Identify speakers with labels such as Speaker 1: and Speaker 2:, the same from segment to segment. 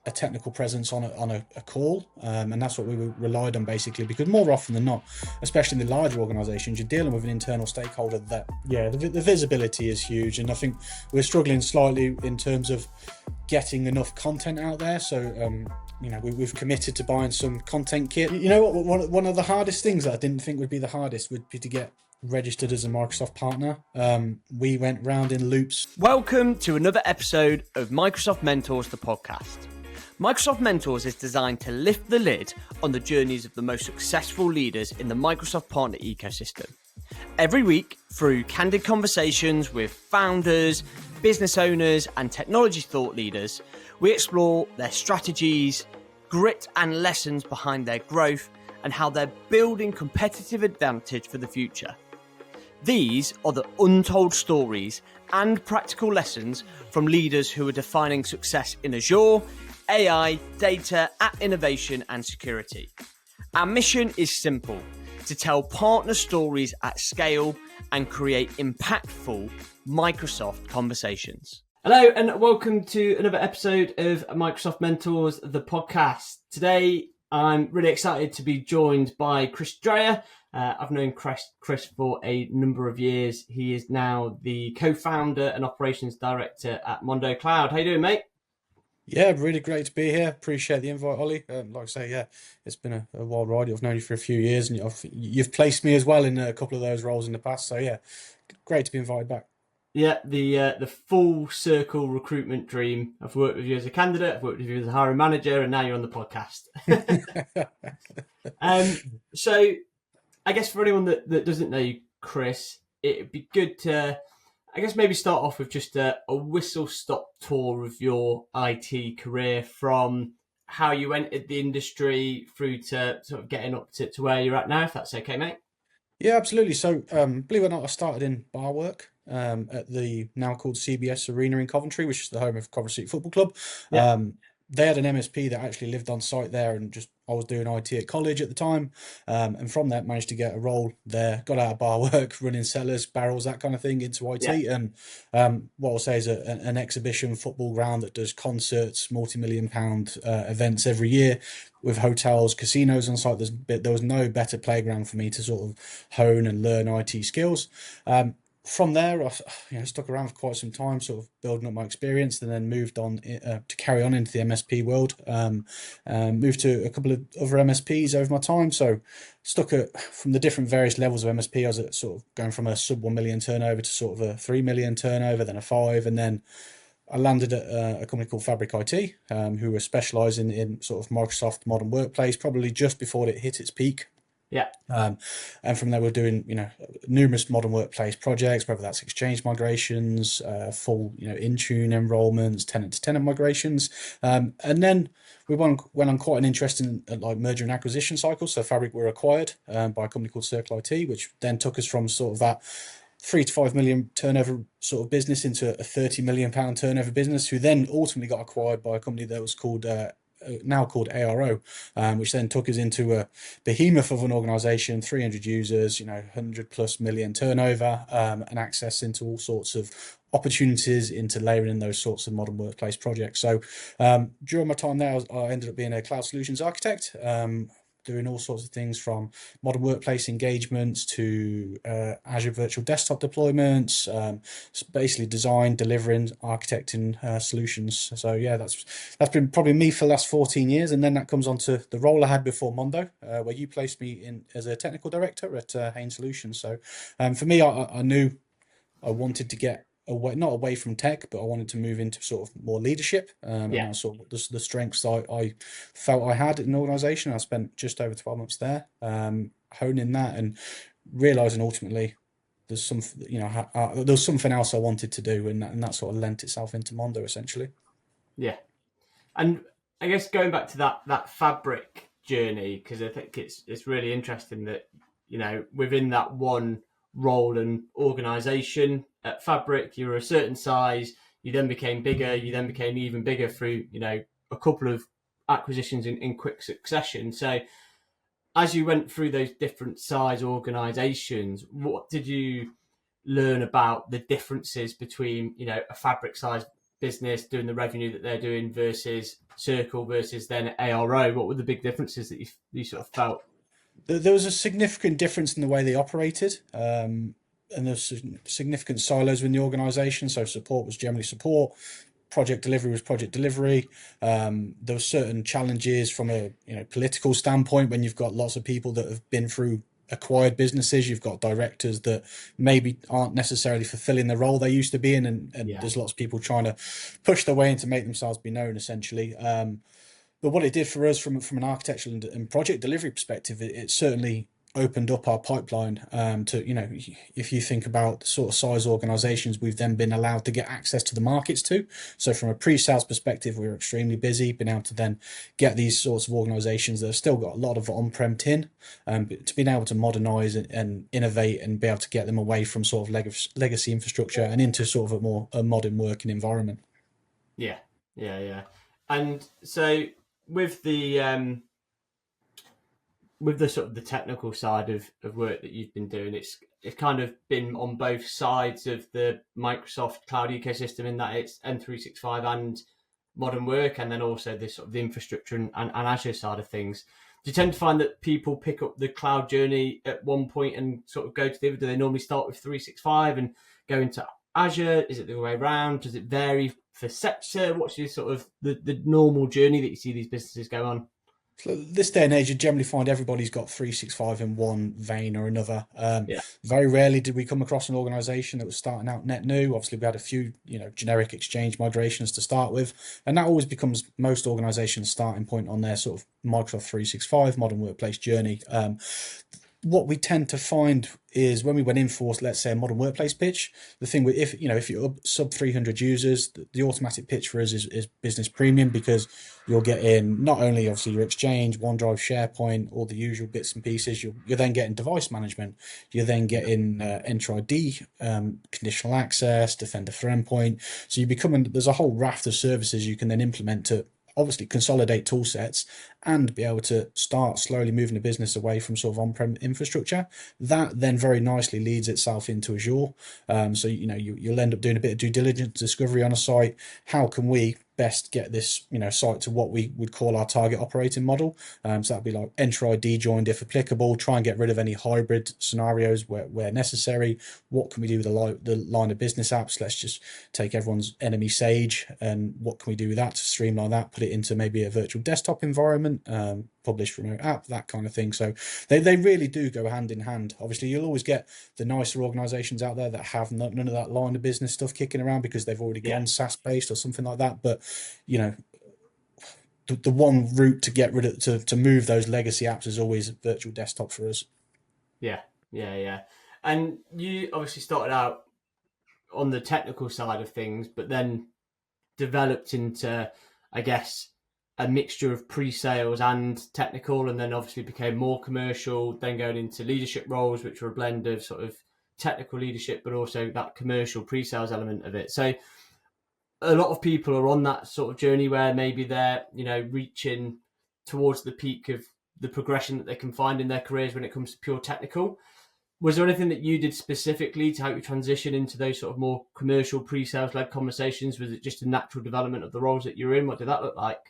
Speaker 1: a technical presence on a call, and that's what we relied on basically, because more often than not, especially in the larger organizations, you're dealing with an internal stakeholder that, the visibility is huge, and I think we're struggling slightly in terms of getting enough content out there. So we've committed to buying some content kit. You know what, one of the hardest things that I didn't think would be the hardest would be to get registered as a Microsoft partner. We went round in loops.
Speaker 2: Welcome to another episode of Microsoft Mentors, the podcast. Microsoft Mentors is designed to lift the lid on the journeys of the most successful leaders in the Microsoft partner ecosystem. Every week, through candid conversations with founders, business owners, and technology thought leaders, we explore their strategies, grit, and lessons behind their growth, and how they're building competitive advantage for the future. These are the untold stories and practical lessons from leaders who are defining success in Azure, AI, data, app innovation, and security. Our mission is simple: to tell partner stories at scale and create impactful Microsoft conversations. Hello, and welcome to another episode of Microsoft Mentors, the podcast. Today, I'm really excited to be joined by Chris Dreyer. I've known Chris for a number of years. He is now the co-founder and operations director at Mondo Cloud. How you doing, mate?
Speaker 1: Yeah, really great to be here. Appreciate the invite, Ollie. Like I say, it's been a wild ride. I've known you for a few years, and you've placed me as well in a couple of those roles in the past. So great to be invited back.
Speaker 2: Yeah, the full circle recruitment dream. I've worked with you as a candidate, I've worked with you as a hiring manager, and now you're on the podcast. So I guess for anyone that doesn't know you, Chris, it'd be good to, I guess, maybe start off with just a whistle-stop tour of your IT career, from how you entered the industry through to sort of getting up to where you're at now, if that's okay, mate.
Speaker 1: Yeah, absolutely. So, believe it or not, I started in bar work at the now called CBS Arena in Coventry, which is the home of Coventry City Football Club.
Speaker 2: Yeah.
Speaker 1: They had an MSP that actually lived on site there, and I was doing IT at college at the time, and from that managed to get a role there. Got out of bar work, running cellars, barrels, that kind of thing, into IT.
Speaker 2: Yeah.
Speaker 1: And what I'll say is an exhibition football ground that does concerts, multi-million-pound events every year, with hotels, casinos on site. There was no better playground for me to sort of hone and learn IT skills. From there, I stuck around for quite some time, sort of building up my experience, and then moved on to carry on into the MSP world. Moved to a couple of other MSPs over my time. So from the different various levels of MSP, I was at sort of going from a sub 1 million turnover to sort of a 3 million turnover, then a 5, and then I landed at a company called Fabric IT, who were specialising in sort of Microsoft Modern Workplace, probably just before it hit its peak.
Speaker 2: Yeah.
Speaker 1: And from there, we're doing, numerous modern workplace projects, whether that's Exchange migrations, full, Intune enrollments, tenant-to-tenant migrations. And then we went on quite an interesting merger and acquisition cycle. So Fabric were acquired by a company called Circle IT, which then took us from sort of that 3 to 5 million turnover sort of business into a 30 million pound turnover business, who then ultimately got acquired by a company that was called now called ARO, which then took us into a behemoth of an organization, 300 users, 100 plus million turnover, and access into all sorts of opportunities into layering in those sorts of modern workplace projects. So during my time there, I ended up being a cloud solutions architect, doing all sorts of things from modern workplace engagements to Azure virtual desktop deployments, basically design, delivering, architecting solutions. So that's been probably me for the last 14 years. And then that comes on to the role I had before Mondo, where you placed me in as a technical director at Hain Solutions. So for me, I knew I wanted to get away, not away from tech, but I wanted to move into sort of more leadership. And that's sort of the strengths I felt I had in an organization. I spent just over 12 months there, honing that and realizing ultimately there's something else I wanted to do, and that sort of lent itself into Mondo essentially.
Speaker 2: Yeah. And I guess going back to that Fabric journey, because I think it's really interesting that, within that one role and organization at Fabric, you were a certain size, you then became bigger, you then became even bigger through, a couple of acquisitions in quick succession. So as you went through those different size organizations, what did you learn about the differences between, a Fabric size business doing the revenue that they're doing versus Circle versus then ARO? What were the big differences that you sort of felt?
Speaker 1: There was a significant difference in the way they operated, and there's significant silos within the organisation. So support was generally support, project delivery was project delivery. There were certain challenges from a political standpoint when you've got lots of people that have been through acquired businesses. You've got directors that maybe aren't necessarily fulfilling the role they used to be in, and
Speaker 2: Yeah.
Speaker 1: there's lots of people trying to push their way in to make themselves be known, essentially. But what it did for us from an architectural and project delivery perspective, it certainly opened up our pipeline to, if you think about the sort of size organizations we've then been allowed to get access to the markets to. So from a pre-sales perspective, we were extremely busy, being able to then get these sorts of organizations that have still got a lot of on-prem tin, to being able to modernize and innovate and be able to get them away from sort of legacy infrastructure and into sort of a modern working environment.
Speaker 2: Yeah, yeah. And so with the sort of the technical side of work that you've been doing, it's kind of been on both sides of the Microsoft cloud ecosystem in that it's M365 and modern work, and then also this sort of the infrastructure and Azure side of things. Do you tend to find that people pick up the cloud journey at one point and sort of go to the other? Do they normally start with 365 and go into Azure? Is it the other way around? Does it vary for sector? What's your sort of the normal journey that you see these businesses go on?
Speaker 1: So this day and age, you generally find everybody's got 365 in one vein or another.
Speaker 2: Yeah,
Speaker 1: Very rarely did we come across an organization that was starting out net new. Obviously, we had a few, generic exchange migrations to start with, and that always becomes most organizations' starting point on their sort of Microsoft 365 modern workplace journey. What we tend to find is when we went in for, let's say, a modern workplace pitch, the thing with if you're sub 300 users, the automatic pitch for us is business premium, because you'll get in not only obviously your Exchange, OneDrive, SharePoint, all the usual bits and pieces. You're then getting device management. You're then getting Entra ID, conditional access, Defender for Endpoint. So there's a whole raft of services you can then implement to obviously consolidate tool sets and be able to start slowly moving the business away from sort of on-prem infrastructure. That then very nicely leads itself into Azure. So you'll end up doing a bit of due diligence discovery on a site. How can we best get this site to what we would call our target operating model? So that'd be like Enter ID joined if applicable. Try and get rid of any hybrid scenarios where necessary. What can we do with the line of business apps? Let's just take everyone's enemy Sage, and what can we do with that to streamline that? Put it into maybe a virtual desktop environment, published remote app, that kind of thing. So they really do go hand in hand. Obviously, you'll always get the nicer organizations out there that have none of that line of business stuff kicking around because they've already gone SaaS based or something like that. But the one route to get rid of to move those legacy apps is always virtual desktop for us.
Speaker 2: Yeah. And you obviously started out on the technical side of things, but then developed into, I guess, a mixture of pre-sales and technical, and then obviously became more commercial, then going into leadership roles, which were a blend of sort of technical leadership, but also that commercial pre-sales element of it. So a lot of people are on that sort of journey where maybe they're, reaching towards the peak of the progression that they can find in their careers when it comes to pure technical. Was there anything that you did specifically to help you transition into those sort of more commercial pre-sales led conversations? Was it just a natural development of the roles that you're in? What did that look like?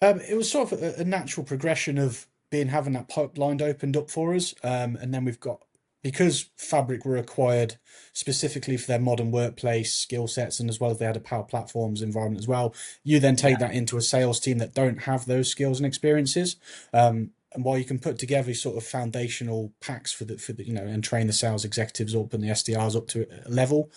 Speaker 1: It was sort of a natural progression of having that pipeline opened up for us, and then we've got, because Fabric were acquired specifically for their modern workplace skill sets, and as well as they had a Power Platforms environment as well. You then take that into a sales team that don't have those skills and experiences. And while you can put together sort of foundational packs for the and train the sales executives up and the SDRs up to a level,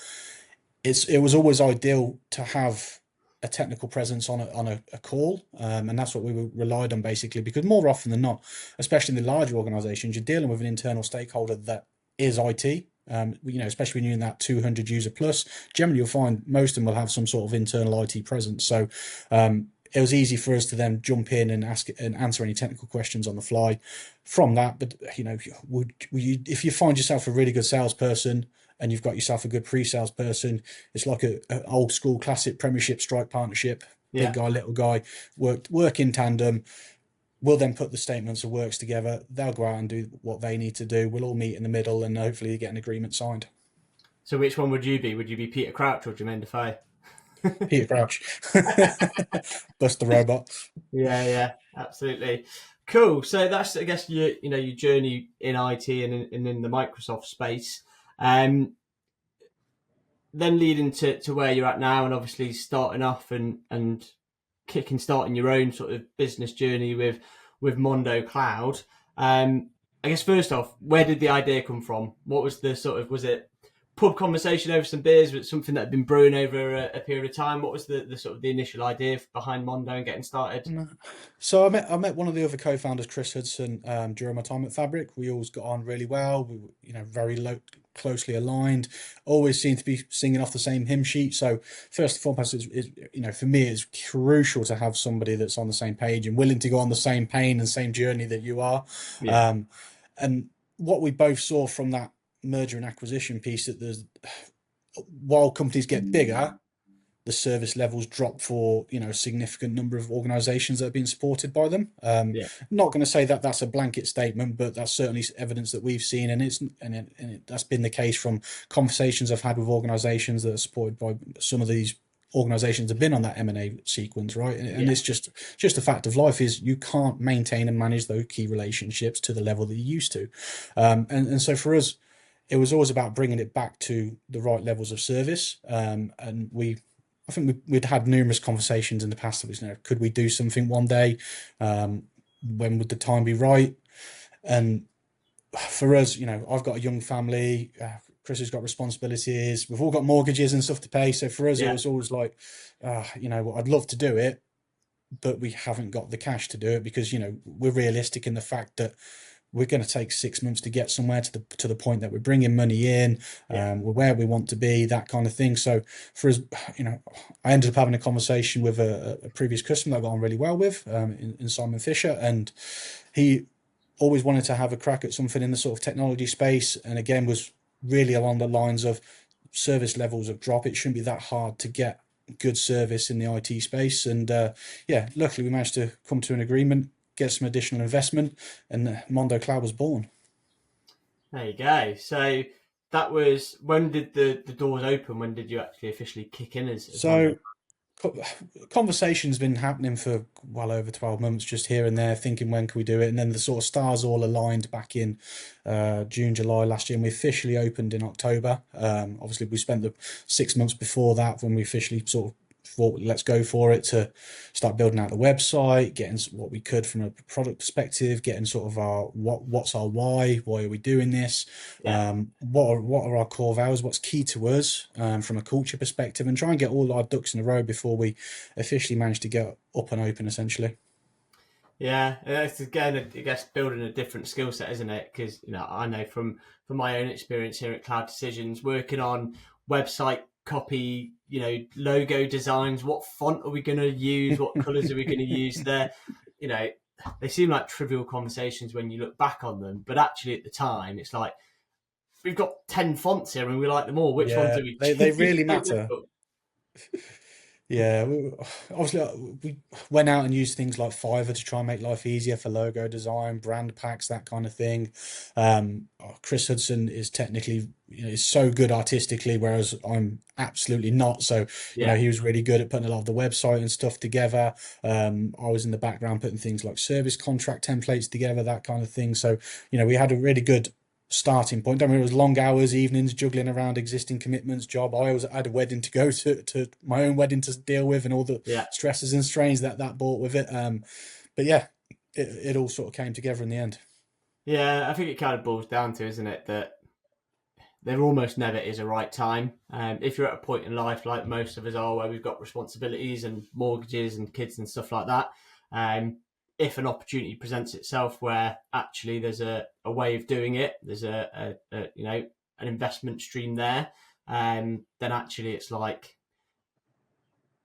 Speaker 1: it was always ideal to have a technical presence on a call, and that's what we relied on basically, because more often than not, especially in the larger organizations, you're dealing with an internal stakeholder that is IT. Especially when you're in that 200 user plus, generally you'll find most of them will have some sort of internal IT presence. So it was easy for us to then jump in and ask and answer any technical questions on the fly from that. But if you find yourself a really good salesperson and you've got yourself a good pre-sales person, it's like a old school classic Premiership strike partnership. Big guy, little guy, work in tandem. We'll then put the statements of works together. They'll go out and do what they need to do. We'll all meet in the middle and hopefully get an agreement signed.
Speaker 2: So which one would you be? Would you be Peter Crouch or Jermaine Defoe?
Speaker 1: Peter Crouch, Bust the Robot.
Speaker 2: Yeah, yeah, absolutely. Cool. So that's, I guess, your journey in IT and in the Microsoft space. Um, then leading to where you're at now, and obviously starting off and kicking starting your own sort of business journey with Mondo Cloud. I guess first off, where did the idea come from? What was the sort of, was it pub conversation over some beers? Was it something that had been brewing over a period of time? What was the sort of the initial idea behind Mondo and getting started?
Speaker 1: No. So I met one of the other co-founders, Chris Hudson, during my time at Fabric. We always got on really well. We were, very closely aligned. Always seemed to be singing off the same hymn sheet. So first and foremost, for me, it's crucial to have somebody that's on the same page and willing to go on the same pain and same journey that you are.
Speaker 2: Yeah,
Speaker 1: And what we both saw from that merger and acquisition piece, that while companies get bigger, the service levels drop for a significant number of organizations that have been supported by them.
Speaker 2: yeah,
Speaker 1: Not going to say that that's a blanket statement, but that's certainly evidence that we've seen, and that's been the case from conversations I've had with organizations that are supported by some of these organizations have been on that M&A sequence, right? And
Speaker 2: yeah,
Speaker 1: it's just a fact of life, is you can't maintain and manage those key relationships to the level that you used to. And so for us, it was always about bringing it back to the right levels of service. And I think we'd had numerous conversations in the past. It was, could we do something one day? When would the time be right? And for us, I've got a young family. Chris has got responsibilities. We've all got mortgages and stuff to pay. So for us, it
Speaker 2: yeah,
Speaker 1: was always like, I'd love to do it, but we haven't got the cash to do it because, we're realistic in the fact that we're going to take 6 months to get somewhere to the point that we're bringing money in,
Speaker 2: yeah,
Speaker 1: we're where we want to be, that kind of thing. So for us, I ended up having a conversation with a previous customer that I got on really well with, in Simon Fisher, and he always wanted to have a crack at something in the sort of technology space, and again was really along the lines of service levels of drop. It shouldn't be that hard to get good service in the IT space, and luckily we managed to come to an agreement, get some additional investment, and Mondo Cloud was born.
Speaker 2: there you go. So that was, when did the doors open? When did you actually officially kick in as Mondo?
Speaker 1: So conversations been happening for well over 12 months, just here and there, thinking when can we do it, and then the sort of stars all aligned back in June, July last year, and we officially opened in October. Obviously we spent the 6 months before that, when we officially sort of thought let's go for it, to start building out the website, getting what we could from a product perspective, getting sort of our what's our why are we doing this,
Speaker 2: Yeah.
Speaker 1: what are our core values, what's key to us, from a culture perspective, and try and get all our ducks in a row before we officially manage to get up and open, essentially.
Speaker 2: Yeah, it's again, I guess, building a different skill set, isn't it? Because I know from my own experience here at Cloud Decisions, working on website copy, logo designs. What font are we going to use? What colours are we going to use? You know, they seem like trivial conversations when you look back on them, but actually at the time, it's like we've got 10 fonts here and we like them all. Which one
Speaker 1: Yeah,
Speaker 2: do we
Speaker 1: they
Speaker 2: choose? It's
Speaker 1: really
Speaker 2: so
Speaker 1: matter.
Speaker 2: difficult.
Speaker 1: Yeah, obviously we went out and used things like Fiverr to try and make life easier for logo design, brand packs, that kind of thing. Chris Hudson is technically, is so good artistically, whereas I'm absolutely not. So,
Speaker 2: Yeah,
Speaker 1: he was really good at putting a lot of the website and stuff together. I was in the background putting things like service contract templates together, that kind of thing. So, we had a really good starting point. Don't worry, it was long hours, evenings, juggling around existing commitments, job. I had a wedding to go to my own wedding to deal with, and all the
Speaker 2: yeah.
Speaker 1: stresses and strains that brought with it. But yeah, it all sort of came together in the end.
Speaker 2: Yeah, I think it kind of boils down to, isn't it, that there almost never is a right time. If you're at a point in life, like most of us are, where we've got responsibilities and mortgages and kids and stuff like that, if an opportunity presents itself where actually there's a way of doing it, there's an investment stream there, then actually it's like,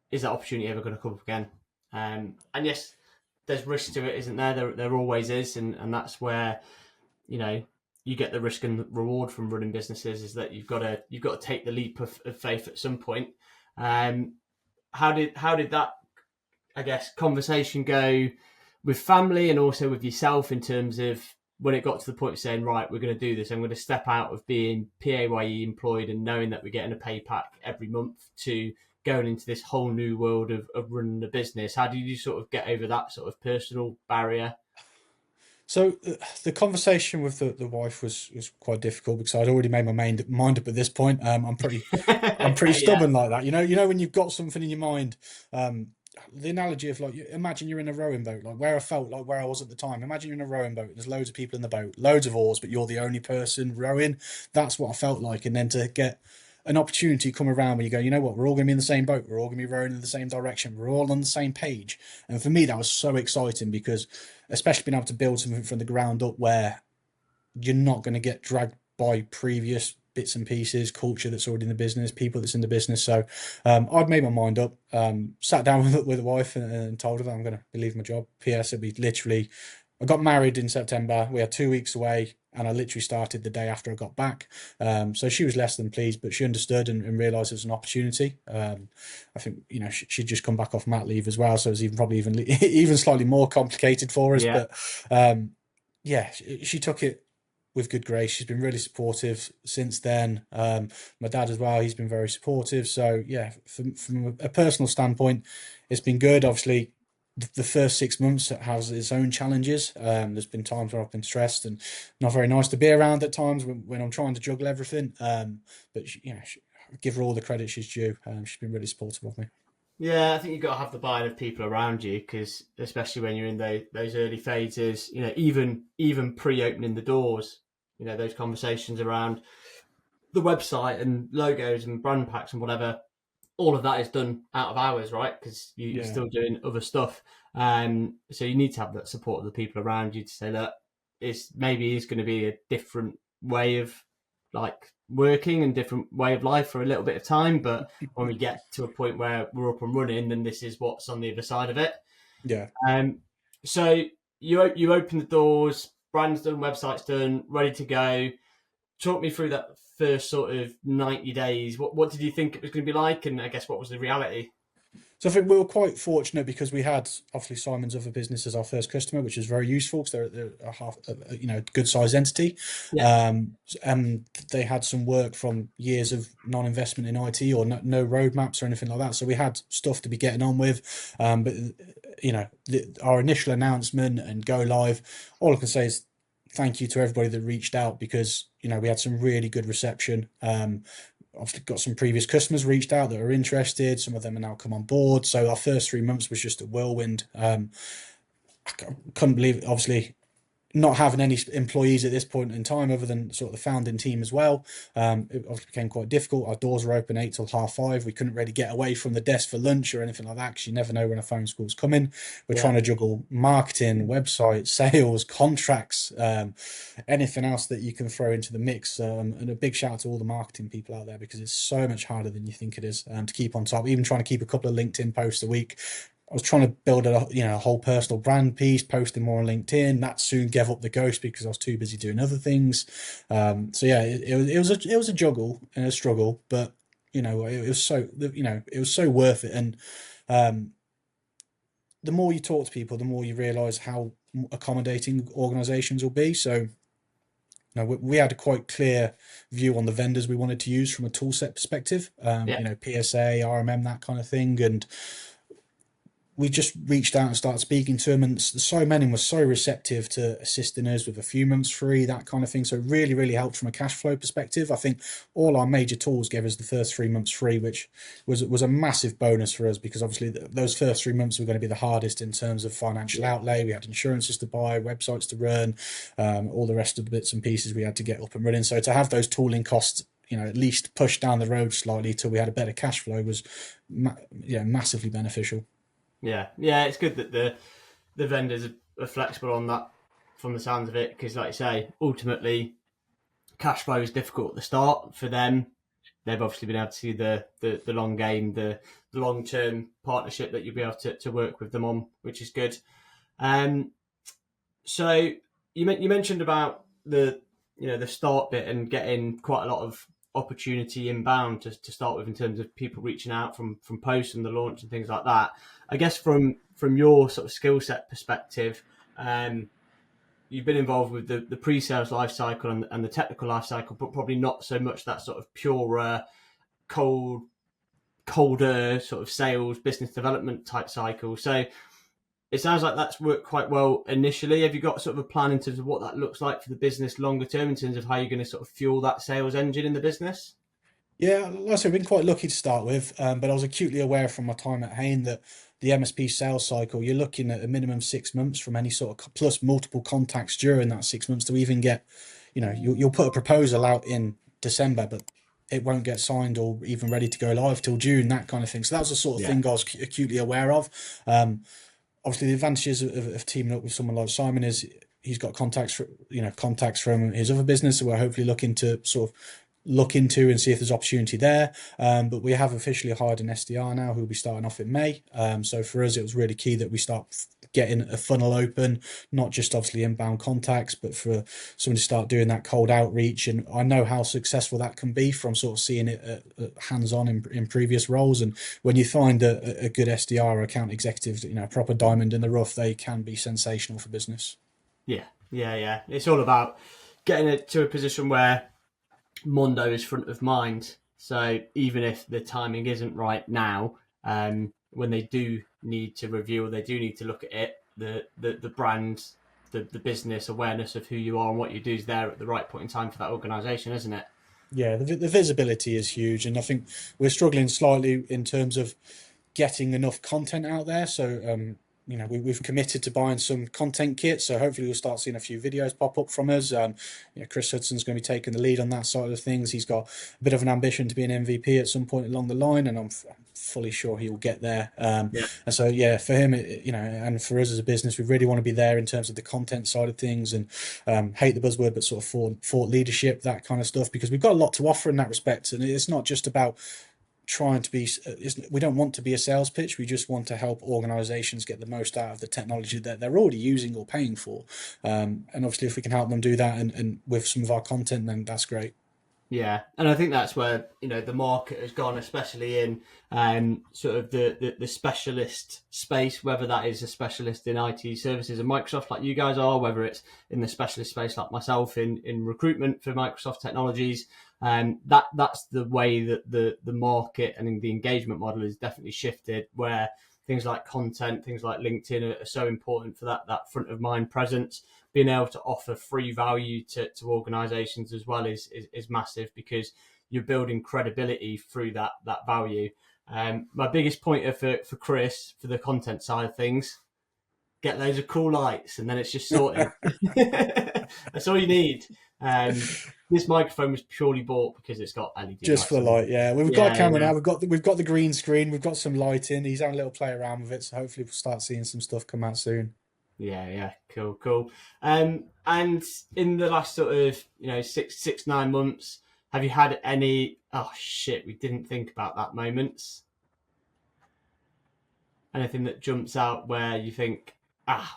Speaker 2: is that opportunity ever going to come up again? And yes, there's risk to it, isn't there? There always is, and that's where you know you get the risk and reward from running businesses, is that you've got to take the leap of faith at some point. Um, how did that, I guess, conversation go with family and also with yourself, in terms of when it got to the point of saying, right, we're going to do this, I'm going to step out of being PAYE employed and knowing that we're getting a pay pack every month, to going into this whole new world of running a business? How did you sort of get over that sort of personal barrier?
Speaker 1: So the conversation with the wife was quite difficult because I'd already made my mind up at this point. I'm pretty
Speaker 2: Yeah,
Speaker 1: stubborn like that. When you've got something in your mind. Um, the analogy of, like, imagine you're in a rowing boat, like where I felt like where I was at the time. Imagine you're in a rowing boat. There's loads of people in the boat, loads of oars, but you're the only person rowing. That's what I felt like. And then to get an opportunity come around where you go, you know what, we're all going to be in the same boat. We're all going to be rowing in the same direction. We're all on the same page. And for me, that was so exciting because, especially being able to build something from the ground up where you're not going to get dragged by previous bits and pieces, culture that's already in the business, people that's in the business. So I'd made my mind up, sat down with the wife and told her that I'm going to be leaving my job. PS, it'd be literally, I got married in September. We had 2 weeks away, and I literally started the day after I got back. So she was less than pleased, but she understood and realised it was an opportunity. I think she'd just come back off mat leave as well, so it was even slightly more complicated for us.
Speaker 2: yeah,
Speaker 1: But yeah, she took it with good grace. She's been really supportive since then. My dad as well, he's been very supportive. So yeah, from a personal standpoint, it's been good. Obviously, the first 6 months has its own challenges. There's been times where I've been stressed and not very nice to be around at times when I'm trying to juggle everything. But I give her all the credit she's due. She's been really supportive of me.
Speaker 2: yeah. I think you've got to have the buy-in of people around you, because especially when you're in those early phases, even pre-opening the doors, those conversations around the website and logos and brand packs and whatever, all of that is done out of hours, right? Because you're
Speaker 1: Yeah.
Speaker 2: still doing other stuff. So you need to have that support of the people around you to say that it's going to be a different way of like working and different way of life for a little bit of time. But when we get to a point where we're up and running, then this is what's on the other side of it.
Speaker 1: Yeah.
Speaker 2: Um, so you open the doors, brand's done, website's done, ready to go. Talk me through that first sort of 90 days. What did you think it was going to be like? And I guess what was the reality?
Speaker 1: So I think we were quite fortunate because we had obviously Simon's other business as our first customer, which is very useful because they're a good sized entity,
Speaker 2: Yeah.
Speaker 1: and they had some work from years of non-investment in IT or no roadmaps or anything like that. So we had stuff to be getting on with, but our initial announcement and go live, all I can say is thank you to everybody that reached out because we had some really good reception. Obviously got some previous customers reached out that are interested. Some of them are now come on board. So our first 3 months was just a whirlwind. I couldn't believe it. Obviously not having any employees at this point in time other than sort of the founding team as well. It obviously became quite difficult. Our doors were open 8 till 5:30. We couldn't really get away from the desk for lunch or anything like that because you never know when a phone call's coming. We're
Speaker 2: Yeah.
Speaker 1: trying to juggle marketing, website, sales, contracts, anything else that you can throw into the mix. And a big shout out to all the marketing people out there because it's so much harder than you think it is to keep on top. Even trying to keep a couple of LinkedIn posts a week. I was trying to build a whole personal brand piece, posting more on LinkedIn. That soon gave up the ghost because I was too busy doing other things. So yeah, it was a juggle and a struggle, but it was so worth it. And the more you talk to people, the more you realise how accommodating organisations will be. So we had a quite clear view on the vendors we wanted to use from a toolset perspective.
Speaker 2: Yeah.
Speaker 1: PSA, RMM, that kind of thing, and we just reached out and started speaking to them, and so many were so receptive to assisting us with a few months free, that kind of thing. So it really, really helped from a cash flow perspective. I think all our major tools gave us the first 3 months free, which was a massive bonus for us because obviously those first 3 months were going to be the hardest in terms of financial outlay. We had insurances to buy, websites to run, all the rest of the bits and pieces we had to get up and running. So to have those tooling costs, at least pushed down the road slightly till we had a better cash flow was, massively beneficial.
Speaker 2: Yeah. It's good that the vendors are flexible on that from the sounds of it, because, like you say, ultimately cash flow is difficult at the start for them. They've obviously been able to see the long game, the long term partnership that you'll be able to work with them on, which is good. Um, so you mentioned about the start bit and getting quite a lot of opportunity inbound to start with in terms of people reaching out from posts and the launch and things like that. I guess from your sort of skill set perspective, you've been involved with the pre-sales life cycle and the technical life cycle, but probably not so much that sort of pure cold colder sort of sales, business development type cycle. So it sounds like that's worked quite well initially. Have you got sort of a plan in terms of what that looks like for the business longer term in terms of how you're going to sort of fuel that sales engine in the business?
Speaker 1: Yeah, like I said, we've been quite lucky to start with, but I was acutely aware from my time at Hain that the MSP sales cycle, you're looking at a minimum 6 months from any sort of plus multiple contacts during that 6 months to even get, you'll put a proposal out in December, but it won't get signed or even ready to go live till June, that kind of thing. So that was the sort of
Speaker 2: Yeah.
Speaker 1: thing I was acutely aware of. Obviously, the advantages of teaming up with someone like Simon is he's got contacts from his other business that we're hopefully looking to sort of look into and see if there's opportunity there. But we have officially hired an SDR now who will be starting off in May. So for us, it was really key that we start getting a funnel open, not just obviously inbound contacts, but for someone to start doing that cold outreach. And I know how successful that can be from sort of seeing it hands-on in previous roles. And when you find a good SDR or account executive, a proper diamond in the rough, they can be sensational for business.
Speaker 2: Yeah. It's all about getting it to a position where Mondo is front of mind. So even if the timing isn't right now, when they do need to review or they do need to look at it, the brand, the business awareness of who you are and what you do is there at the right point in time for that organisation, isn't it?
Speaker 1: Yeah, the visibility is huge, and I think we're struggling slightly in terms of getting enough content out there. So, we've committed to buying some content kits. So hopefully we'll start seeing a few videos pop up from us. Chris Hudson's going to be taking the lead on that side of things. He's got a bit of an ambition to be an MVP at some point along the line, and I'm fully sure he will get there.
Speaker 2: Yeah.
Speaker 1: And so, yeah, for him, and for us as a business, we really want to be there in terms of the content side of things, and hate the buzzword, but sort of thought leadership, that kind of stuff, because we've got a lot to offer in that respect. And it's not just about trying to be, we don't want to be a sales pitch. We just want to help organizations get the most out of the technology that they're already using or paying for. And obviously if we can help them do that and with some of our content, then that's great.
Speaker 2: Yeah, and I think that's where the market has gone, especially in sort of the specialist space, whether that is a specialist in IT services and Microsoft like you guys are, whether it's in the specialist space like myself in recruitment for Microsoft technologies. That's the way that the market and the engagement model is definitely shifted, where things like content, things like LinkedIn are so important for that front of mind presence. Being able to offer free value to organizations as well is massive, because you're building credibility through that value. My biggest pointer for Chris, for the content side of things, get loads of cool lights and then it's just sorted. That's all you need. This microphone was purely bought because it's got LED
Speaker 1: Just
Speaker 2: lights
Speaker 1: for
Speaker 2: on it.
Speaker 1: light, yeah. We've got a camera now. We've got the green screen. We've got some lighting. He's having a little play around with it, so hopefully we'll start seeing some stuff come out soon.
Speaker 2: Yeah, cool. And in the last sort of 6-9 months, have you had any? Oh shit, we didn't think about that moments. Anything that jumps out where you think,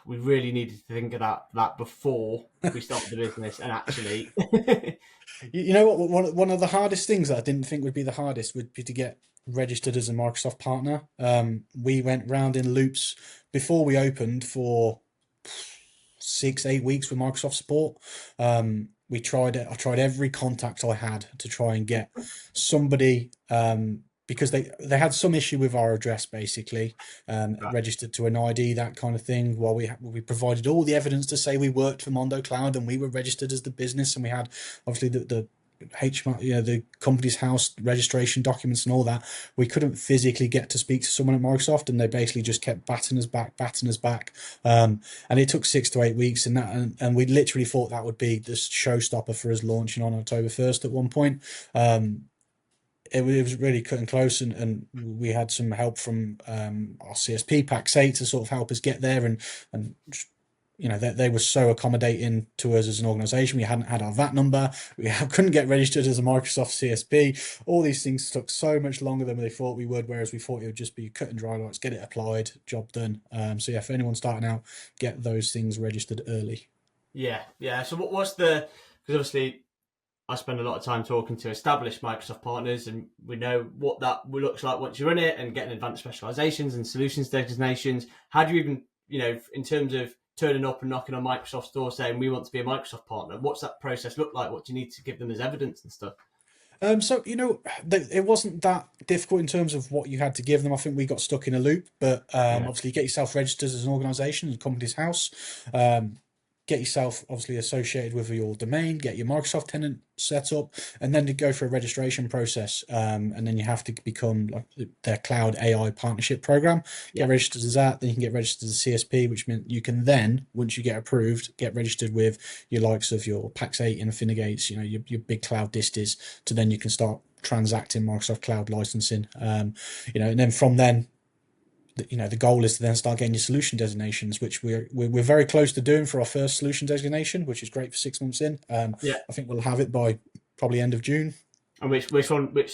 Speaker 2: we really needed to think about that before we started the business, and actually,
Speaker 1: You know what? One of the hardest things that I didn't think would be the hardest would be to get registered as a Microsoft partner. We went round in loops before we opened for 6-8 weeks with Microsoft support. I tried every contact I had to try and get somebody, because they had some issue with our address, basically,
Speaker 2: right.
Speaker 1: registered to an ID, that kind of thing. While we provided all the evidence to say we worked for Mondo Cloud and we were registered as the business, and we had obviously the the company's house registration documents and all that, we couldn't physically get to speak to someone at Microsoft, and they basically just kept batting us back. And it took 6 to 8 weeks, and we literally thought that would be the showstopper for us launching on October 1st at one point. It was really cutting close, and we had some help from our CSP Pax 8 to sort of help us get there, and they were so accommodating to us as an organization. We hadn't had our VAT number. Couldn't get registered as a Microsoft CSP. All these things took so much longer than they thought we would, whereas we thought it would just be cut and dry. Let's get it applied, job done. So yeah, for anyone starting out, get those things registered early.
Speaker 2: Yeah. So what's because obviously I spend a lot of time talking to established Microsoft partners, and we know what that looks like once you're in it and getting advanced specializations and solutions designations. How do you even, in terms of turning up and knocking on Microsoft's door saying we want to be a Microsoft partner, what's that process look like? What do you need to give them as evidence and stuff?
Speaker 1: So, it wasn't that difficult in terms of what you had to give them. I think we got stuck in a loop, but
Speaker 2: Yeah.
Speaker 1: obviously get yourself registered as an organisation, as a company's house. Um, get yourself obviously associated with your domain, get your Microsoft tenant set up, and then to go through a registration process. And then you have to become like their cloud AI partnership program.
Speaker 2: Yeah.
Speaker 1: Get registered as that, then you can get registered as a CSP, which means you can then, once you get approved, get registered with your likes of your Pax 8 and Affinigates, your big cloud disties, to then you can start transacting Microsoft Cloud licensing. And then from then, the goal is to then start getting your solution designations, which we're very close to doing for our first solution designation, which is great for 6 months in.
Speaker 2: Yeah.
Speaker 1: I think we'll have it by probably end of June.
Speaker 2: And which